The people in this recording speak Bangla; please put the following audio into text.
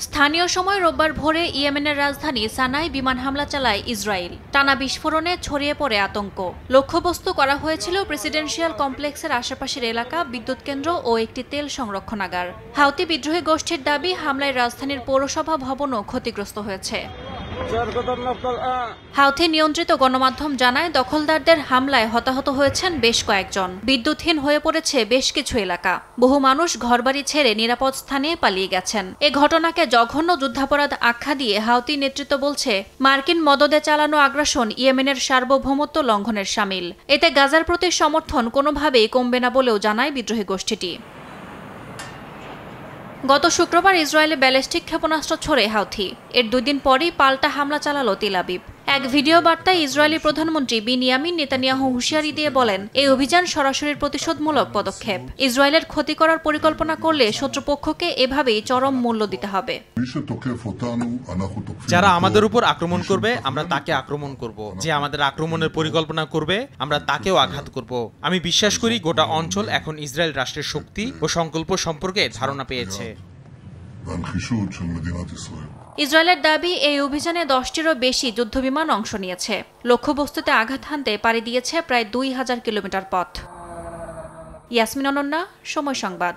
স্থানীয় সময় রোববার ভোরে ইয়েমেনের রাজধানী সানায় বিমান হামলা চালায় ইসরায়েল। টানা বিস্ফোরণে ছড়িয়ে পড়ে আতঙ্ক। লক্ষ্যবস্তু করা হয়েছিল প্রেসিডেন্সিয়াল কমপ্লেক্সের আশেপাশের এলাকা, বিদ্যুৎ কেন্দ্র ও একটি তেল সংরক্ষণাগার। হাউতি বিদ্রোহী গোষ্ঠীর দাবি, হামলায় রাজধানীর পৌরসভা ভবনও ক্ষতিগ্রস্ত হয়েছে। হাউথি নিয়ন্ত্রিত গণমাধ্যম জানায়, দখলদারদের হামলায় হতাহত হয়েছেন বেশ কয়েকজন। বিদ্যুৎহীন হয়ে পড়েছে বেশ কিছু এলাকা। বহু মানুষ ঘরবাড়ি ছেড়ে নিরাপদ স্থানে পালিয়ে গেছেন। এ ঘটনাকে জঘন্য যুদ্ধাপরাধ আখ্যা দিয়ে হাউতি নেতৃত্ব বলছে, মার্কিন মদদে চালানো আগ্রাসন ইয়েমেনের সার্বভৌমত্ব লঙ্ঘনের শামিল। এতে গাজার প্রতি সমর্থন কোনোভাবেই কমবে না বলেও জানায় বিদ্রোহী গোষ্ঠীটি। গত শুক্রবার ইসরায়েলে ব্যালিস্টিক ক্ষেপণাস্ত্র ছোড়ে হাউথি। এর 2 দিন পরই পাল্টা হামলা চালালো তেল আবিব। এক ভিডিও বার্তায় ইসরায়েলি প্রধানমন্ত্রী বিনিয়ামিন নেতানিয়াহু হুঁশিয়ারি দিয়ে বলেন, এই অভিযান সরাসরি প্রতিশোধমূলক পদক্ষেপ। ইসরায়েলের ক্ষতি করার পরিকল্পনা করলে শত্রুপক্ষকে এভাবেই চরম মূল্য দিতে হবে। যারা আমাদের উপর আক্রমণ করবে, আমরা তাকে আক্রমণ করব। যে আমাদের আক্রমণের পরিকল্পনা করবে, আমরা তাকেও আঘাত করব। আমি বিশ্বাস করি গোটা অঞ্চল এখন ইসরায়েল রাষ্ট্রের শক্তি ও সংকল্প সম্পর্কে ধারণা পেয়েছে। ইসরায়েলের দাবি, এই অভিযানে 10টিরও বেশি যুদ্ধবিমান অংশ নিয়েছে। লক্ষ্যবস্তুতে আঘাত হানতে পাড়ি দিয়েছে প্রায় 2000 কিলোমিটার পথ। ইয়াসমিন অনন্যা, সময় সংবাদ।